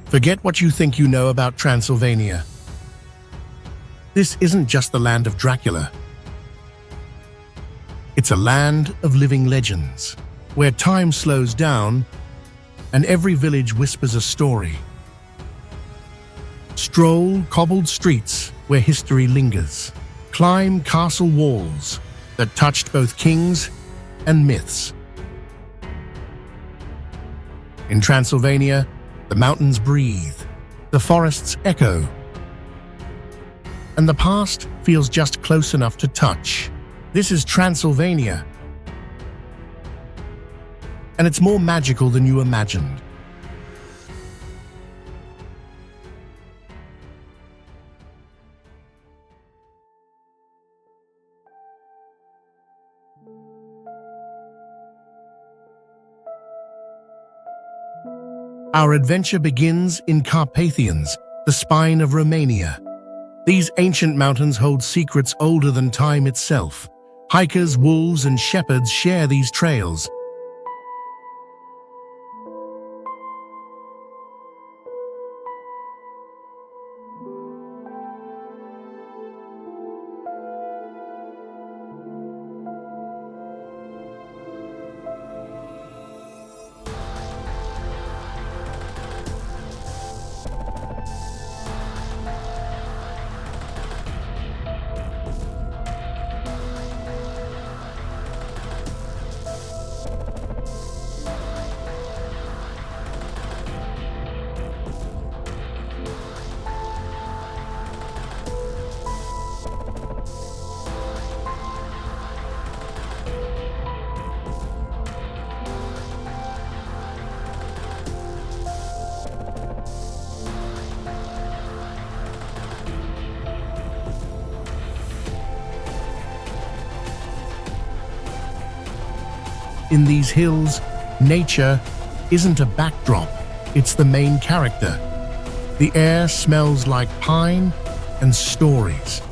Forget what you think you know about Transylvania. This isn't just the land of Dracula. It's a land of living legends, where time slows down and every village whispers a story. Stroll cobbled streets where history lingers. Climb castle walls that touched both kings and myths. In Transylvania, the mountains breathe, the forests echo, and the past feels just close enough to touch. This is Transylvania, and it's more magical than you imagined. Our adventure begins in Carpathians, the spine of Romania. These ancient mountains hold secrets older than time itself. Hikers, wolves, and shepherds share these trails. In these hills, nature isn't a backdrop, it's the main character. The air smells like pine and stories.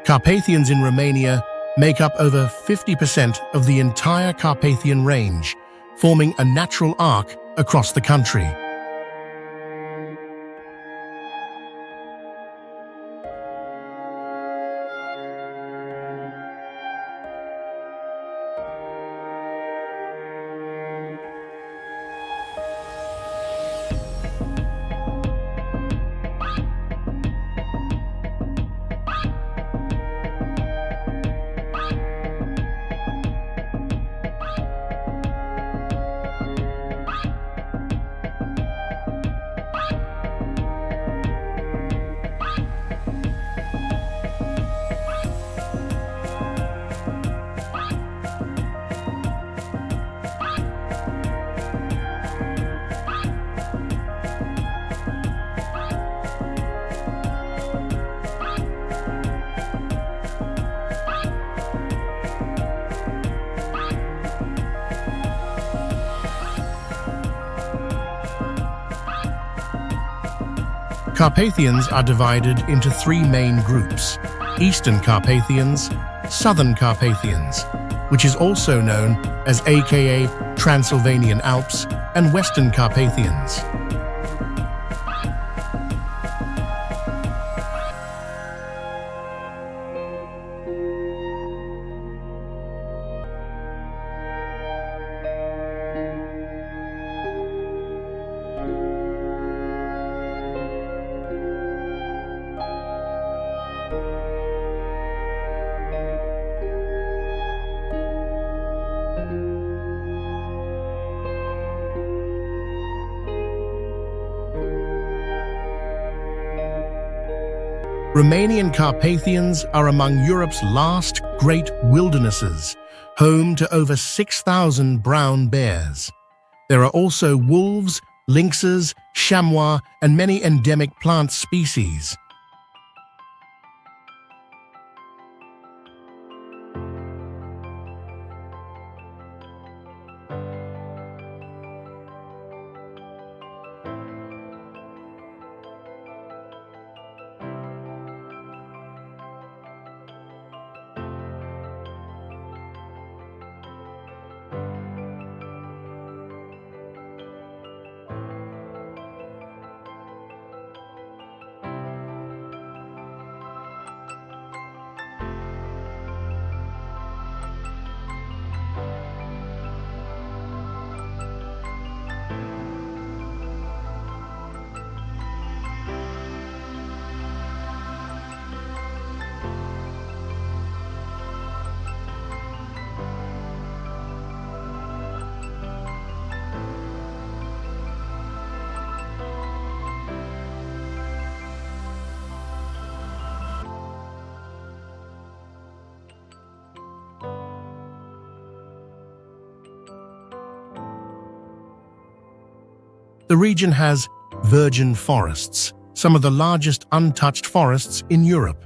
Carpathians in Romania make up over 50% of the entire Carpathian Range, forming a natural arc across the country. Carpathians are divided into three main groups: Eastern Carpathians, Southern Carpathians, which is also known as aka Transylvanian Alps, and Western Carpathians. Romanian Carpathians are among Europe's last great wildernesses, home to over 6,000 brown bears. There are also wolves, lynxes, chamois, and many endemic plant species. The region has virgin forests, some of the largest untouched forests in Europe.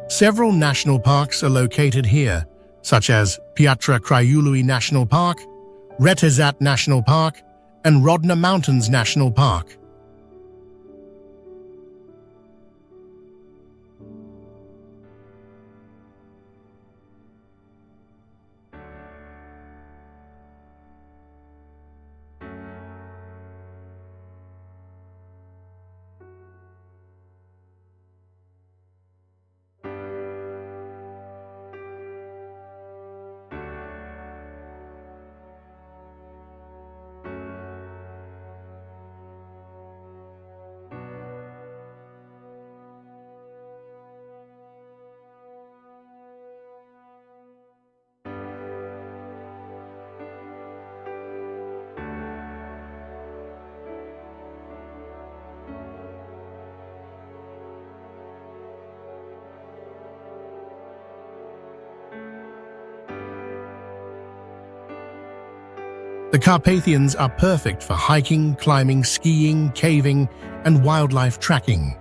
Several national parks are located here, such as Piatra Craiului National Park, Retezat National Park, and Rodna Mountains National Park. The Carpathians are perfect for hiking, climbing, skiing, caving, and wildlife tracking.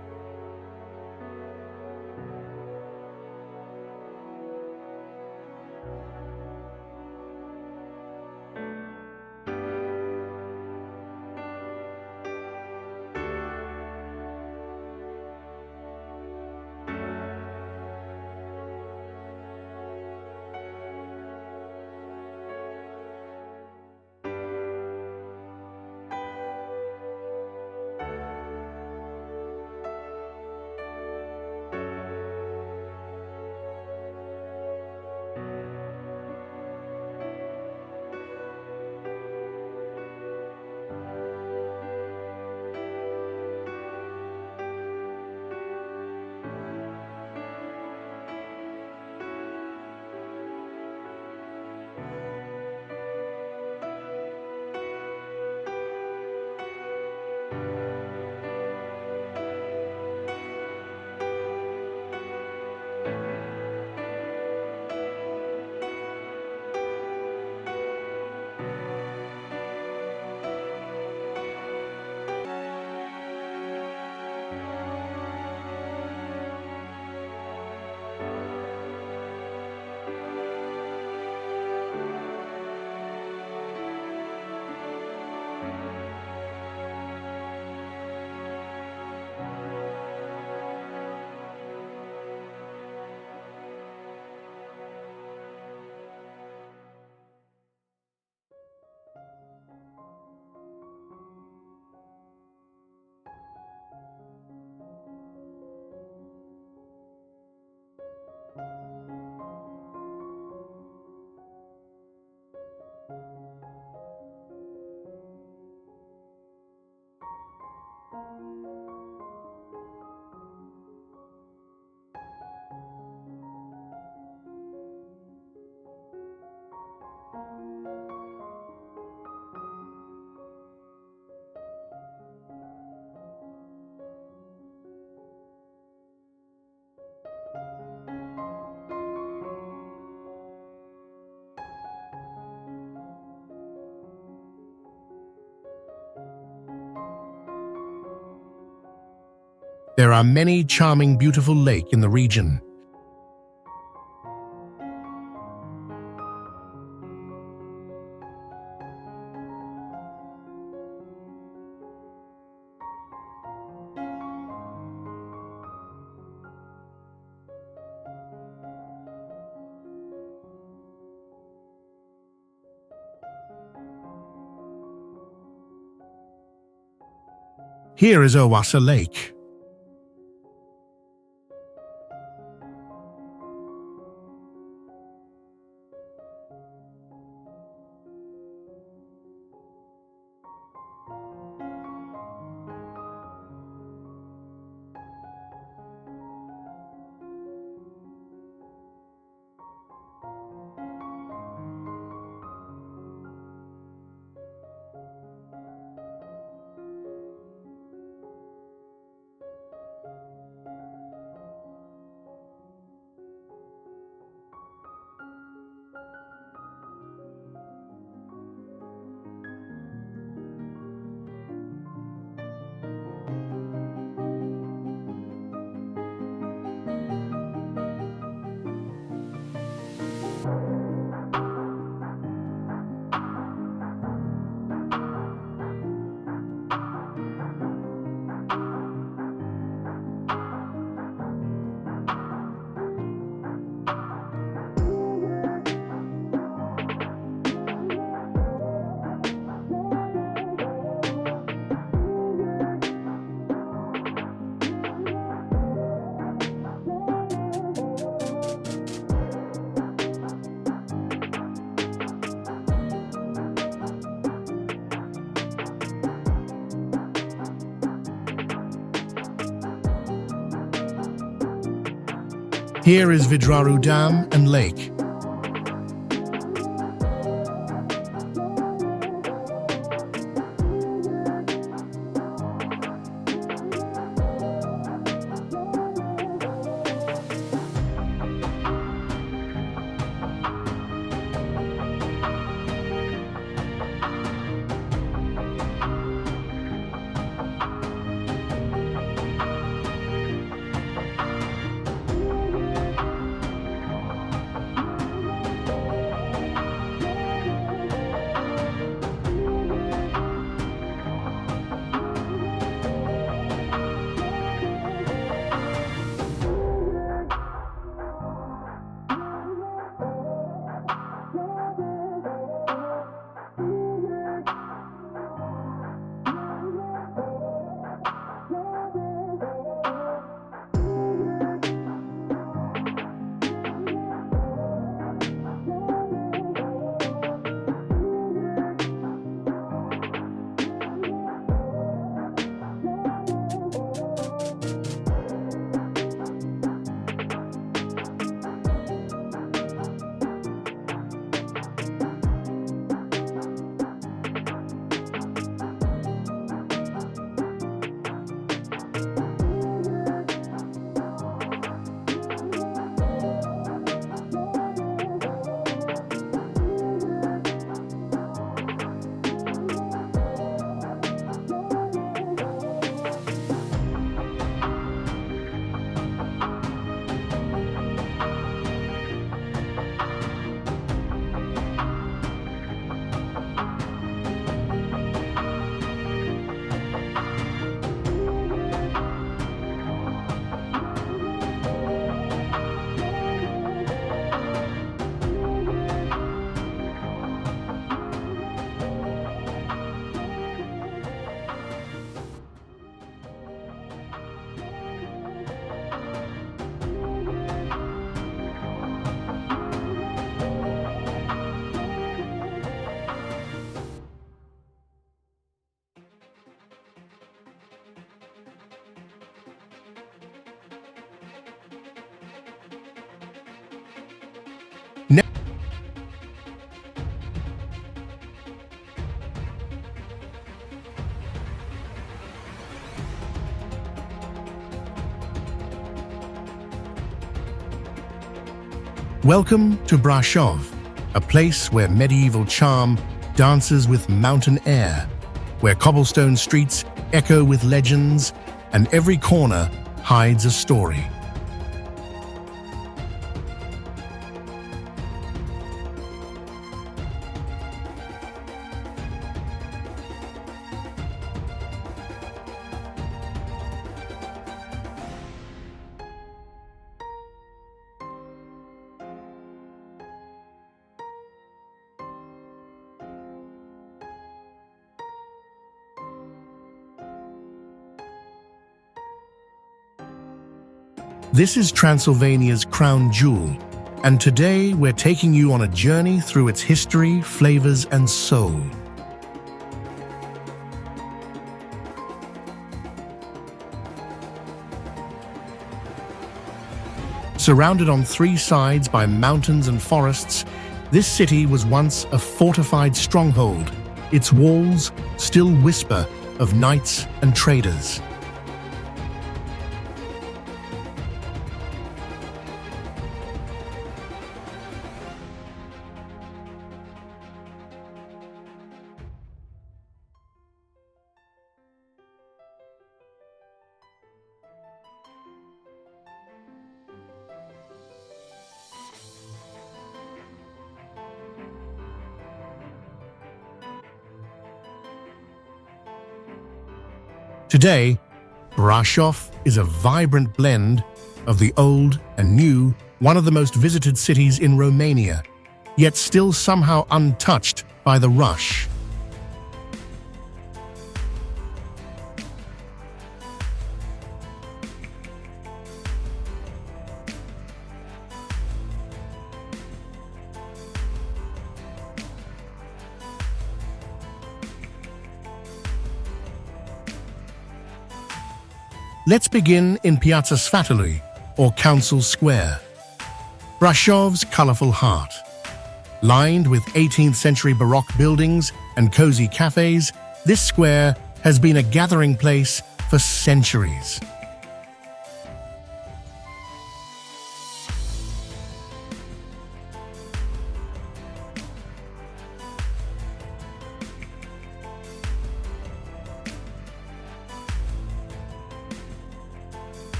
There are many charming, beautiful lakes in the region. Here is Owassa Lake. Here is Vidraru Dam and Lake. Welcome to Brashov, a place where medieval charm dances with mountain air, where cobblestone streets echo with legends, and every corner hides a story. This is Transylvania's crown jewel, and today we're taking you on a journey through its history, flavors, and soul. Surrounded on three sides by mountains and forests, this city was once a fortified stronghold. Its walls still whisper of knights and traders. Today, Brașov is a vibrant blend of the old and new, one of the most visited cities in Romania, yet still somehow untouched by the rush. Let's begin in Piața Sfatului, or Council Square, Brașov's colorful heart. Lined with 18th century Baroque buildings and cozy cafes, this square has been a gathering place for centuries.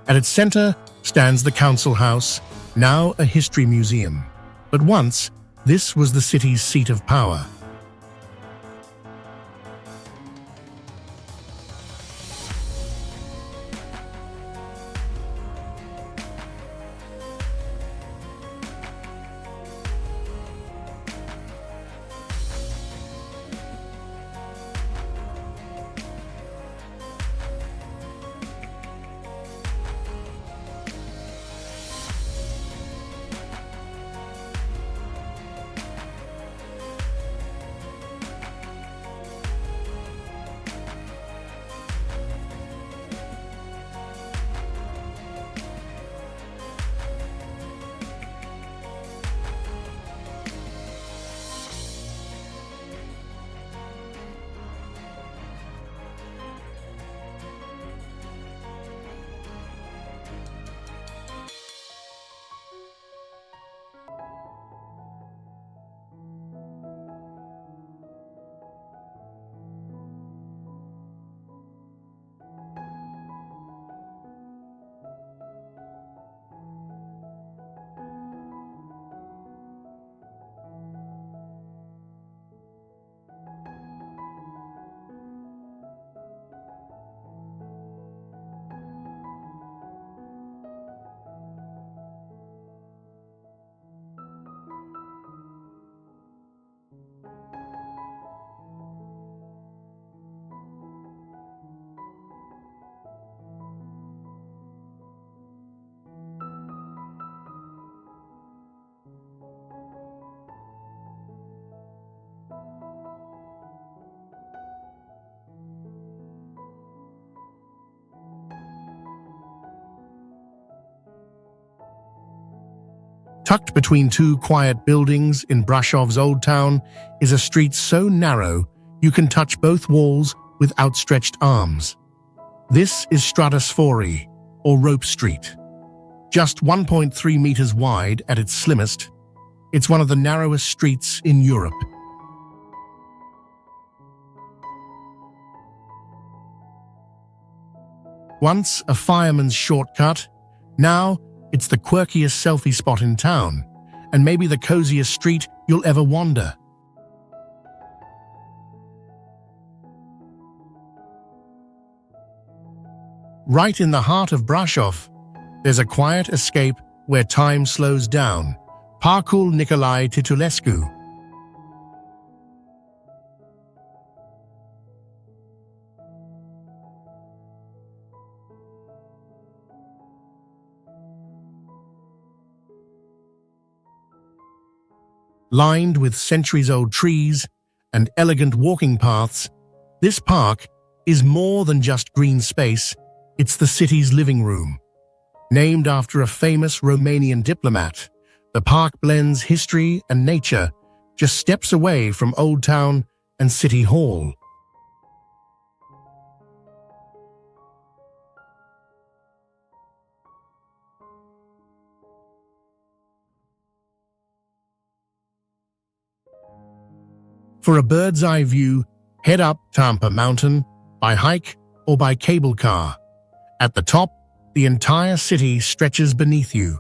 At its center stands the Council House, now a history museum. But once, this was the city's seat of power. Tucked between two quiet buildings in Brașov's Old Town is a street so narrow you can touch both walls with outstretched arms. This is Strada Sfori, or Rope Street. Just 1.3 meters wide at its slimmest, it's one of the narrowest streets in Europe. Once a fireman's shortcut, now it's the quirkiest selfie spot in town, and maybe the coziest street you'll ever wander. Right in the heart of Brasov, there's a quiet escape where time slows down. Parcul Nicolae Titulescu. Lined with centuries-old trees and elegant walking paths, this park is more than just green space, it's the city's living room. Named after a famous Romanian diplomat, the park blends history and nature, just steps away from Old Town and City Hall. For a bird's-eye view, head up Tampa Mountain by hike or by cable car. At the top, the entire city stretches beneath you,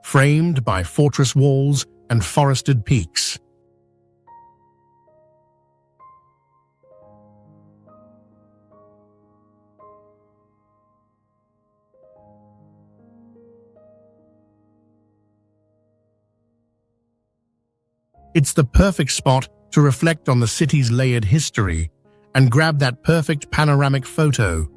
framed by fortress walls and forested peaks. It's the perfect spot to reflect on the city's layered history and grab that perfect panoramic photo.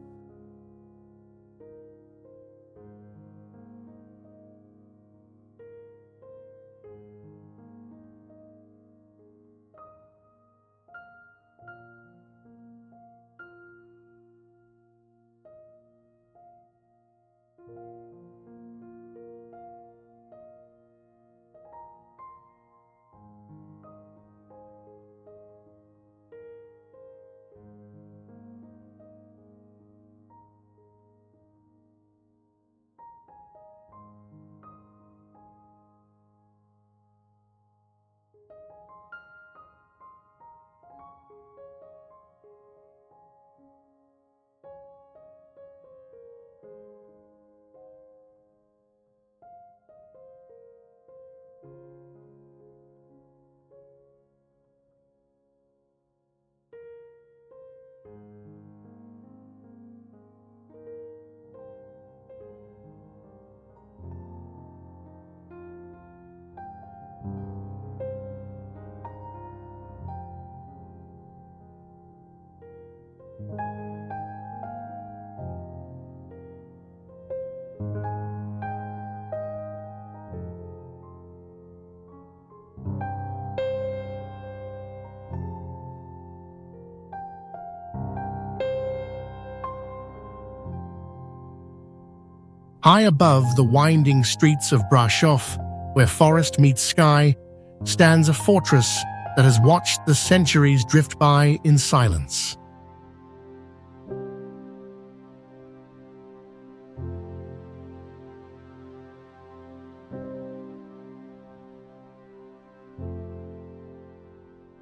High above the winding streets of Brasov, where forest meets sky, stands a fortress that has watched the centuries drift by in silence.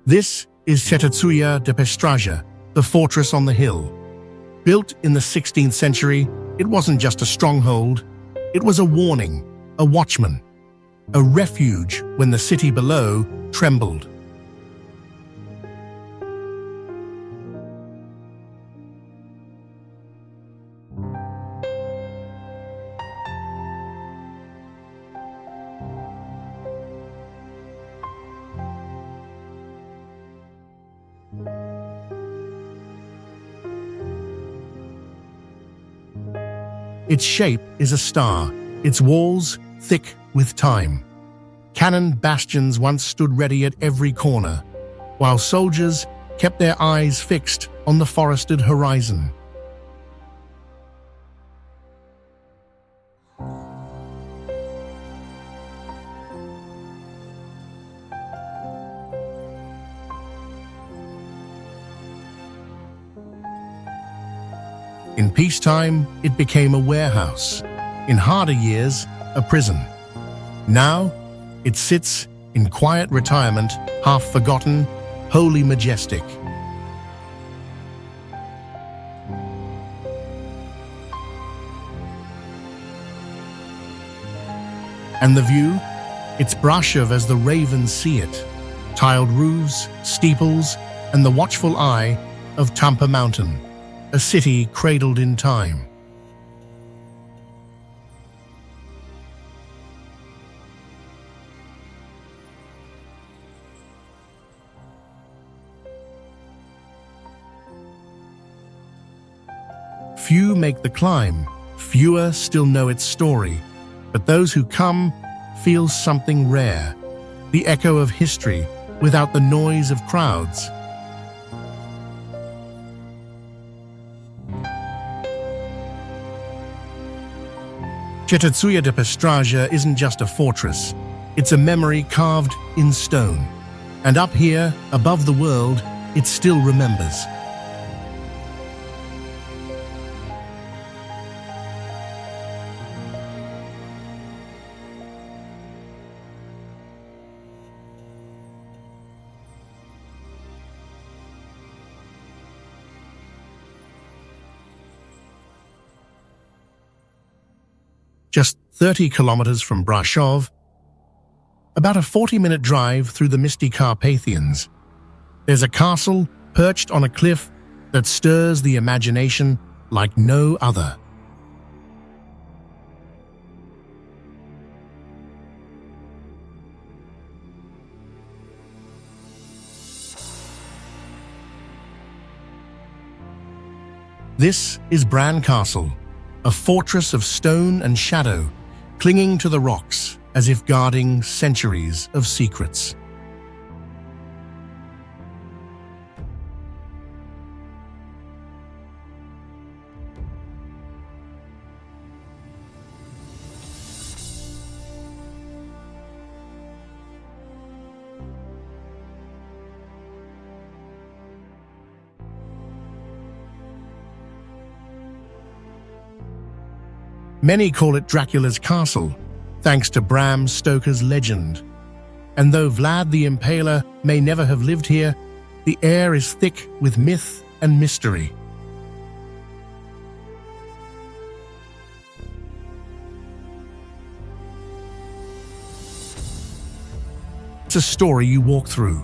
This is Cetetsuia de Pestraja, the fortress on the hill. Built in the 16th century, it wasn't just a stronghold, it was a warning, a watchman, a refuge when the city below trembled. Its shape is a star, its walls thick with time. Cannon bastions once stood ready at every corner, while soldiers kept their eyes fixed on the forested horizon. In peacetime, it became a warehouse. In harder years, a prison. Now, it sits in quiet retirement, half forgotten, wholly majestic. And the view? It's Brasov as the ravens see it. Tiled roofs, steeples, and the watchful eye of Tampa Mountain, a city cradled in time. Few make the climb, fewer still know its story, but those who come feel something rare, the echo of history without the noise of crowds. Cetățuia de Păstrăja isn't just a fortress, it's a memory carved in stone. And up here, above the world, it still remembers. Just 30 kilometers from Brasov, about a 40-minute drive through the misty Carpathians, there's a castle perched on a cliff that stirs the imagination like no other. This is Bran Castle, a fortress of stone and shadow, clinging to the rocks as if guarding centuries of secrets. Many call it Dracula's castle, thanks to Bram Stoker's legend. And though Vlad the Impaler may never have lived here, the air is thick with myth and mystery. It's a story you walk through.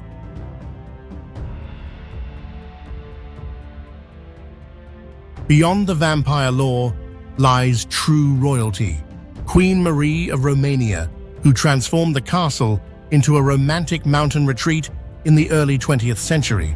Beyond the vampire lore lies true royalty, Queen Marie of Romania, who transformed the castle into a romantic mountain retreat in the early 20th century.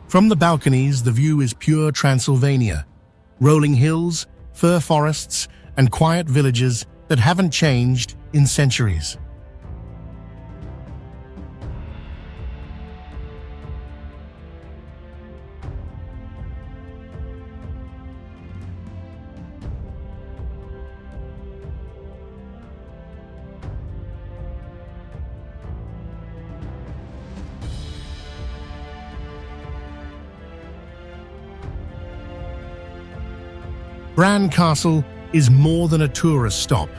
From the balconies, the view is pure Transylvania, rolling hills, fir forests, and quiet villages that haven't changed in centuries. Bran Castle is more than a tourist stop.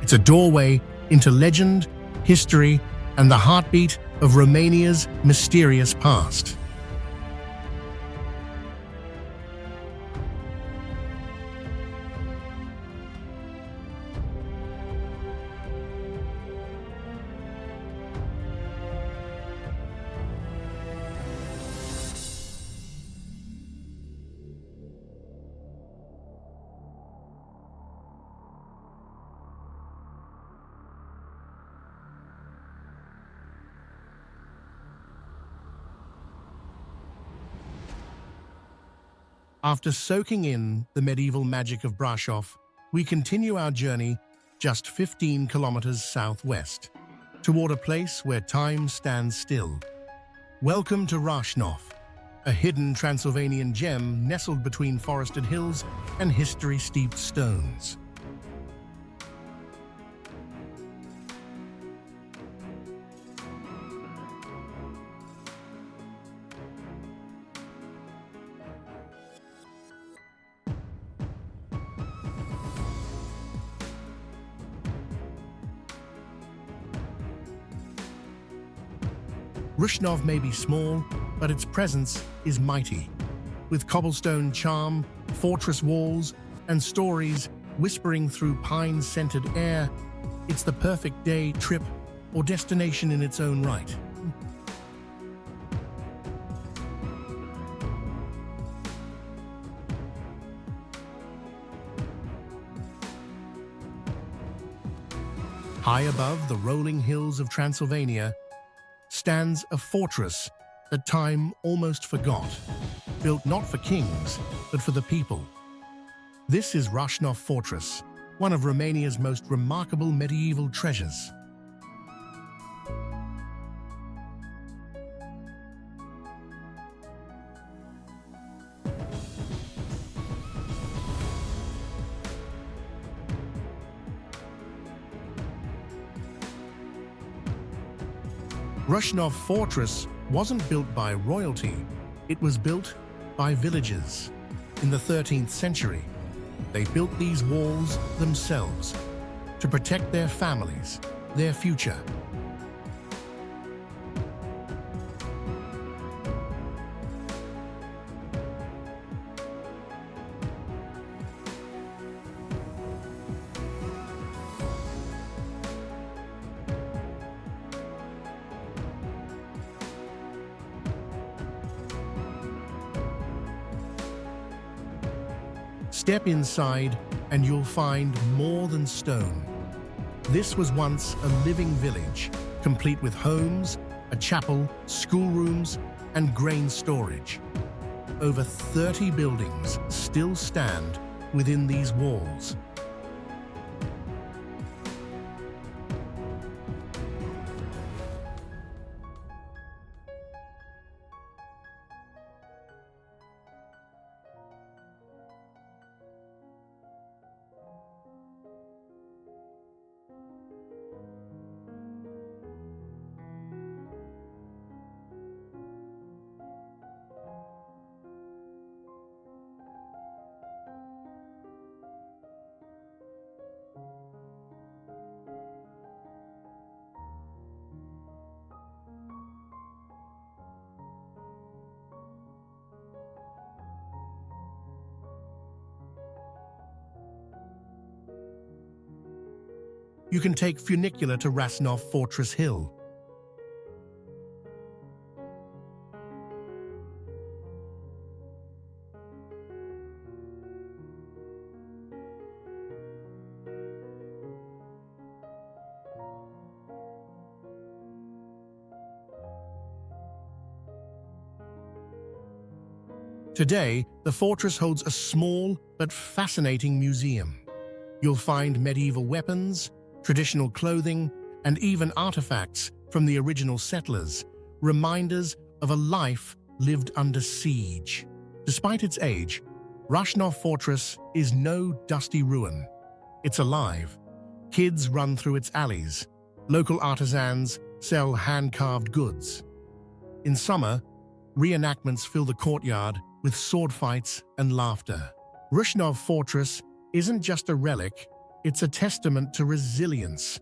It's a doorway into legend, history, and the heartbeat of Romania's mysterious past. After soaking in the medieval magic of Brasov, we continue our journey just 15 kilometers southwest, toward a place where time stands still. Welcome to Rashnov, a hidden Transylvanian gem nestled between forested hills and history-steeped stones. Rashnov may be small, but its presence is mighty. With cobblestone charm, fortress walls, and stories whispering through pine-scented air, it's the perfect day, trip, or destination in its own right. High above the rolling hills of Transylvania stands a fortress that time almost forgot, built not for kings, but for the people. This is Rashnov Fortress, one of Romania's most remarkable medieval treasures. Rashnov Fortress wasn't built by royalty, it was built by villagers. In the 13th century, they built these walls themselves to protect their families, their future. Step inside and you'll find more than stone. This was once a living village, complete with homes, a chapel, schoolrooms, and grain storage. Over 30 buildings still stand within these walls. You can take funicular to Rashnov Fortress Hill. Today, the fortress holds a small but fascinating museum. You'll find medieval weapons, traditional clothing, and even artifacts from the original settlers, reminders of a life lived under siege. Despite its age, Rashnov Fortress is no dusty ruin. It's alive. Kids run through its alleys. Local artisans sell hand-carved goods. In summer, reenactments fill the courtyard with sword fights and laughter. Rashnov Fortress isn't just a relic, it's a testament to resilience,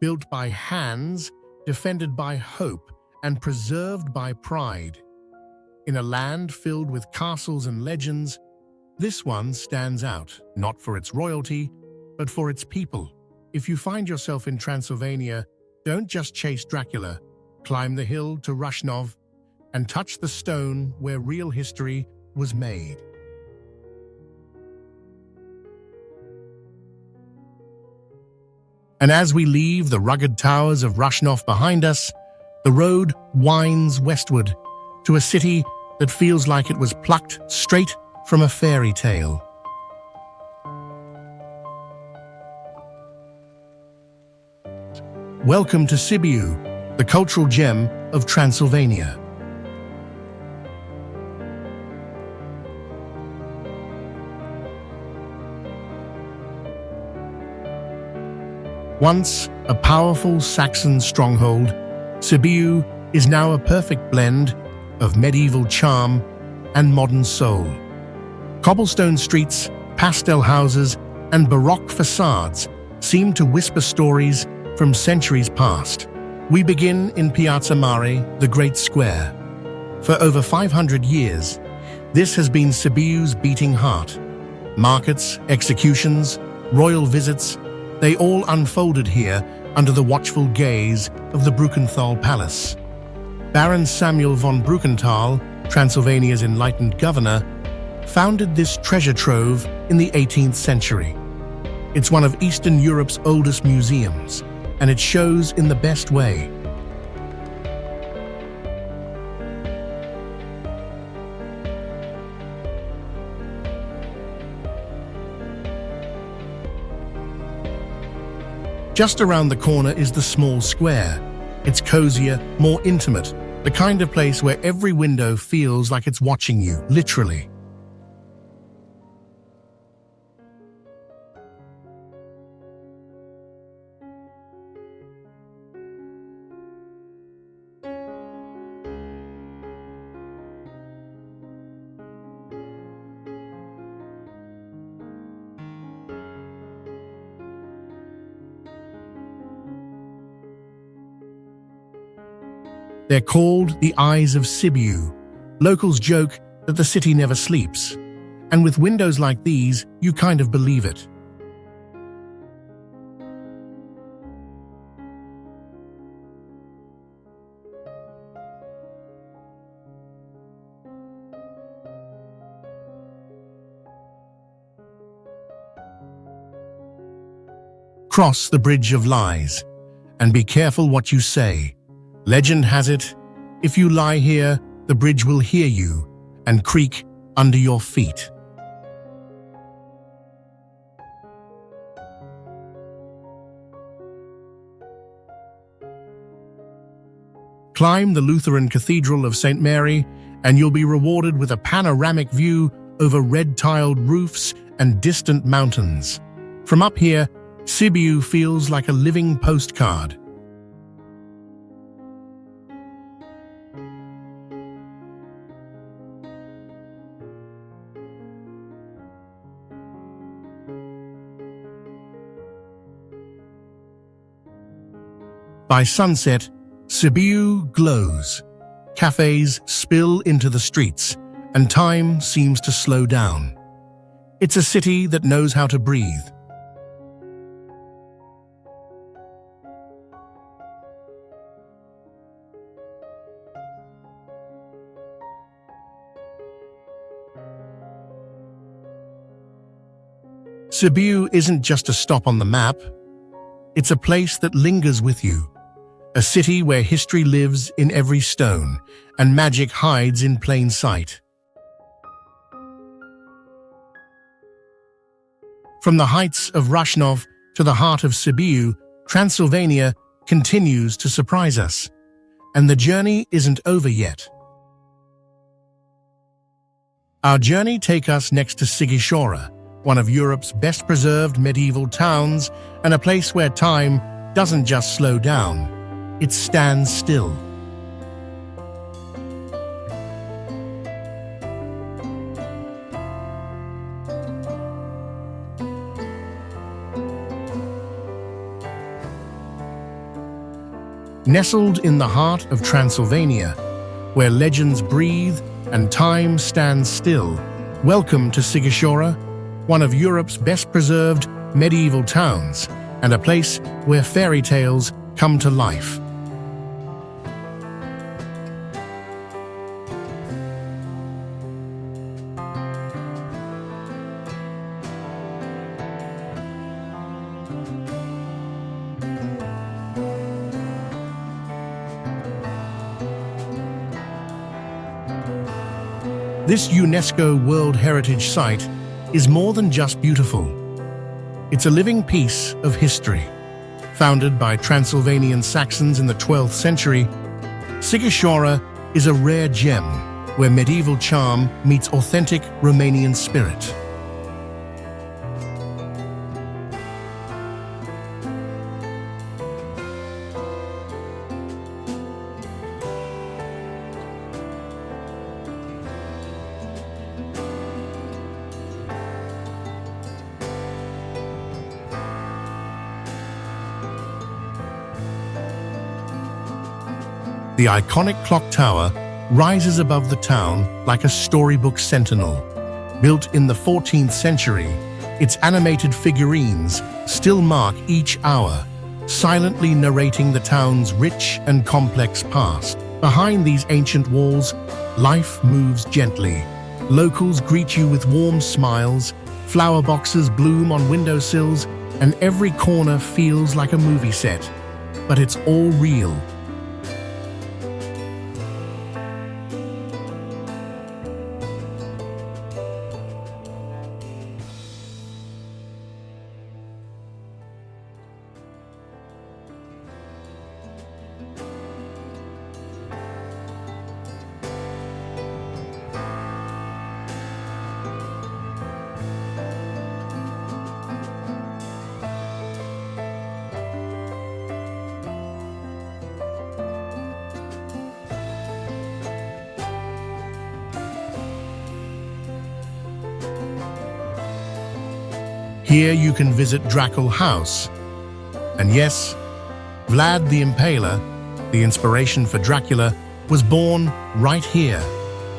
built by hands, defended by hope, and preserved by pride. In a land filled with castles and legends, this one stands out, not for its royalty, but for its people. If you find yourself in Transylvania, don't just chase Dracula, climb the hill to Rashnov, and touch the stone where real history was made. And as we leave the rugged towers of Rashnov behind us, the road winds westward to a city that feels like it was plucked straight from a fairy tale. Welcome to Sibiu, the cultural gem of Transylvania. Once a powerful Saxon stronghold, Sibiu is now a perfect blend of medieval charm and modern soul. Cobblestone streets, pastel houses, and baroque facades seem to whisper stories from centuries past. We begin in Piazza Mare, the Great Square. For over 500 years, this has been Sibiu's beating heart. Markets, executions, royal visits, they all unfolded here under the watchful gaze of the Brukenthal Palace. Baron Samuel von Brukenthal, Transylvania's enlightened governor, founded this treasure trove in the 18th century. It's one of Eastern Europe's oldest museums, and it shows in the best way. Just around the corner is the small square. It's cozier, more intimate, the kind of place where every window feels like it's watching you, literally. They're called the Eyes of Sibiu. Locals joke that the city never sleeps. And with windows like these, you kind of believe it. Cross the Bridge of Lies, and be careful what you say. Legend has it, if you lie here, the bridge will hear you and creak under your feet. Climb the Lutheran Cathedral of St. Mary, and you'll be rewarded with a panoramic view over red-tiled roofs and distant mountains. From up here, Sibiu feels like a living postcard. By sunset, Sibiu glows. Cafes spill into the streets, and time seems to slow down. It's a city that knows how to breathe. Sibiu isn't just a stop on the map. It's a place that lingers with you. A city where history lives in every stone and magic hides in plain sight. From the heights of Rashnov to the heart of Sibiu, Transylvania continues to surprise us. And the journey isn't over yet. Our journey takes us next to Sighișoara, one of Europe's best-preserved medieval towns and a place where time doesn't just slow down. It stands still. Nestled in the heart of Transylvania, where legends breathe and time stands still, welcome to Sighișoara, one of Europe's best-preserved medieval towns and a place where fairy tales come to life. This UNESCO World Heritage Site is more than just beautiful. It's a living piece of history. Founded by Transylvanian Saxons in the 12th century, Sighișoara is a rare gem where medieval charm meets authentic Romanian spirit. The iconic clock tower rises above the town like a storybook sentinel. Built in the 14th century, its animated figurines still mark each hour, silently narrating the town's rich and complex past. Behind these ancient walls, life moves gently. Locals greet you with warm smiles, flower boxes bloom on windowsills, and every corner feels like a movie set. But it's all real. Here you can visit Dracul House. And yes, Vlad the Impaler, the inspiration for Dracula, was born right here.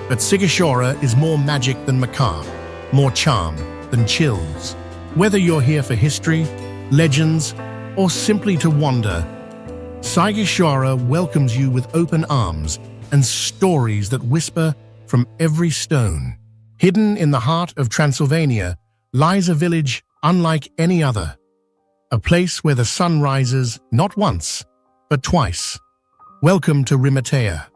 But Sighișoara is more magic than macabre, more charm than chills. Whether you're here for history, legends, or simply to wander, Sighișoara welcomes you with open arms and stories that whisper from every stone. Hidden in the heart of Transylvania lies a village unlike any other, a place where the sun rises not once, but twice. Welcome to Rimetea.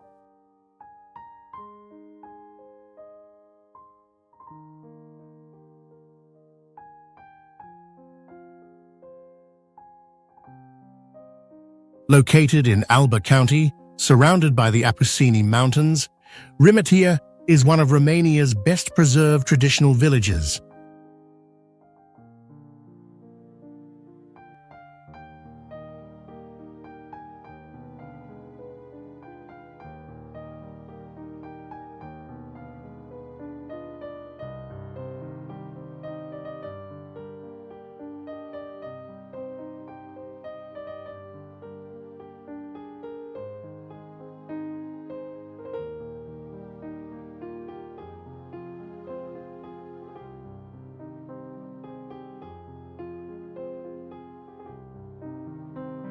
Located in Alba County, surrounded by the Apuseni Mountains, Rimetea is one of Romania's best-preserved traditional villages.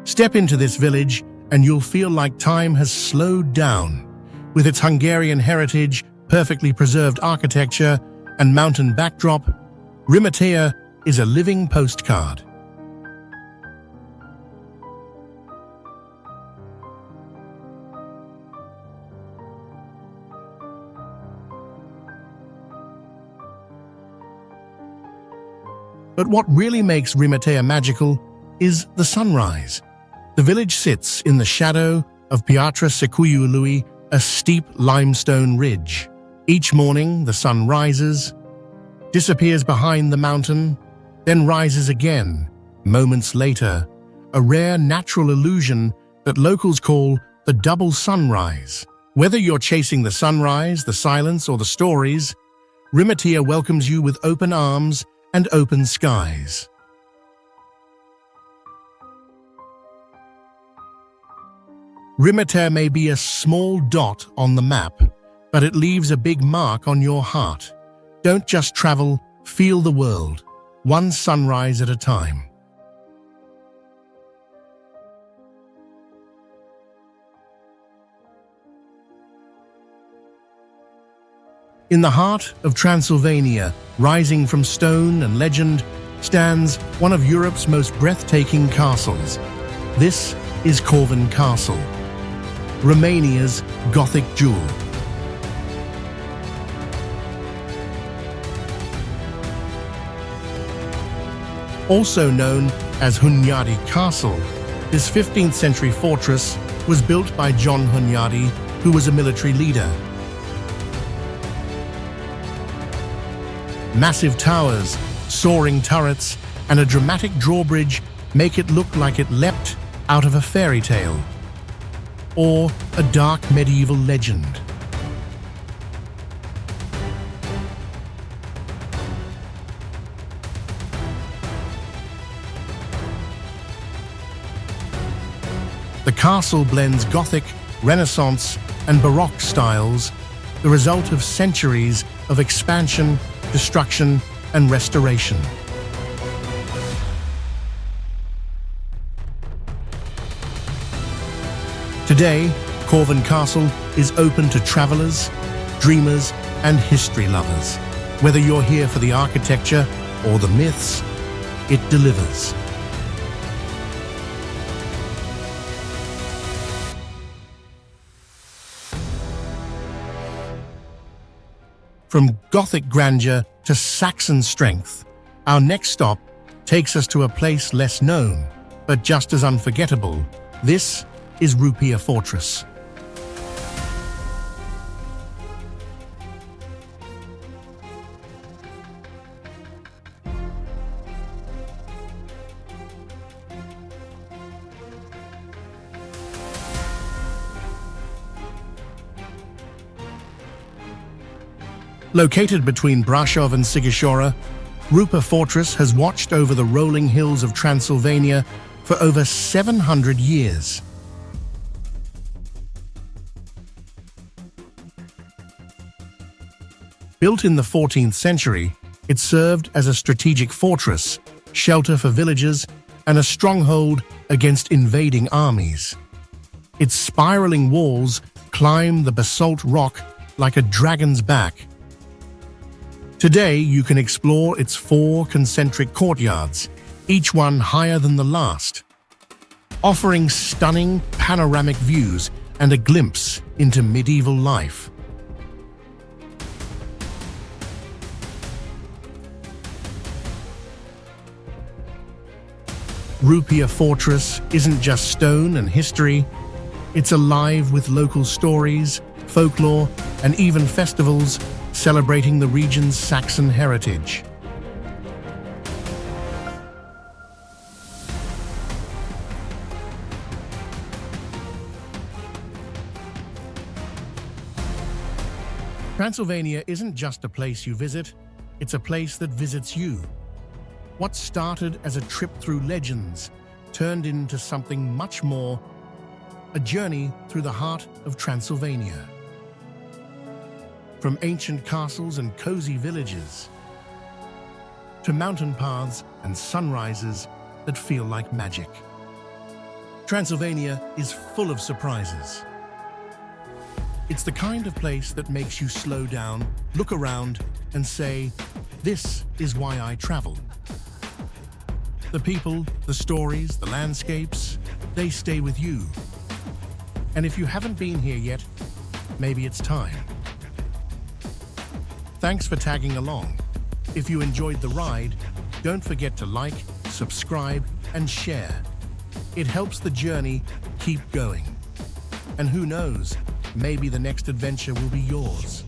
Step into this village and you'll feel like time has slowed down. With its Hungarian heritage, perfectly preserved architecture, and mountain backdrop, Rimetea is a living postcard. But what really makes Rimetea magical is the sunrise. The village sits in the shadow of Piatra Secuiului, a steep limestone ridge. Each morning, the sun rises, disappears behind the mountain, then rises again, moments later, a rare natural illusion that locals call the double sunrise. Whether you're chasing the sunrise, the silence, or the stories, Rimetea welcomes you with open arms and open skies. Rimetea may be a small dot on the map, but it leaves a big mark on your heart. Don't just travel, feel the world, one sunrise at a time. In the heart of Transylvania, rising from stone and legend, stands one of Europe's most breathtaking castles. This is Corvin Castle, Romania's Gothic jewel. Also known as Hunyadi Castle, this 15th century fortress was built by John Hunyadi, who was a military leader. Massive towers, soaring turrets, and a dramatic drawbridge make it look like it leapt out of a fairy tale or a dark medieval legend. The castle blends Gothic, Renaissance, and Baroque styles, the result of centuries of expansion, destruction, and restoration. Today, Corvin Castle is open to travelers, dreamers, and history lovers. Whether you're here for the architecture or the myths, it delivers. From Gothic grandeur to Saxon strength, our next stop takes us to a place less known, but just as unforgettable. This is Rimetea Fortress. Located between Brasov and Sighisoara, Rimetea Fortress has watched over the rolling hills of Transylvania for over 700 years. Built in the 14th century, it served as a strategic fortress, shelter for villagers, and a stronghold against invading armies. Its spiraling walls climb the basalt rock like a dragon's back. Today, you can explore its 4 concentric courtyards, each one higher than the last, offering stunning panoramic views and a glimpse into medieval life. Rimetea Fortress isn't just stone and history, it's alive with local stories, folklore, and even festivals celebrating the region's Saxon heritage. Transylvania isn't just a place you visit, it's a place that visits you. What started as a trip through legends turned into something much more, a journey through the heart of Transylvania. From ancient castles and cozy villages, to mountain paths and sunrises that feel like magic. Transylvania is full of surprises. It's the kind of place that makes you slow down, look around, and say, "This is why I travel." The people, the stories, the landscapes, they stay with you. And if you haven't been here yet, maybe it's time. Thanks for tagging along. If you enjoyed the ride, don't forget to like, subscribe, and share. It helps the journey keep going. And who knows, maybe the next adventure will be yours.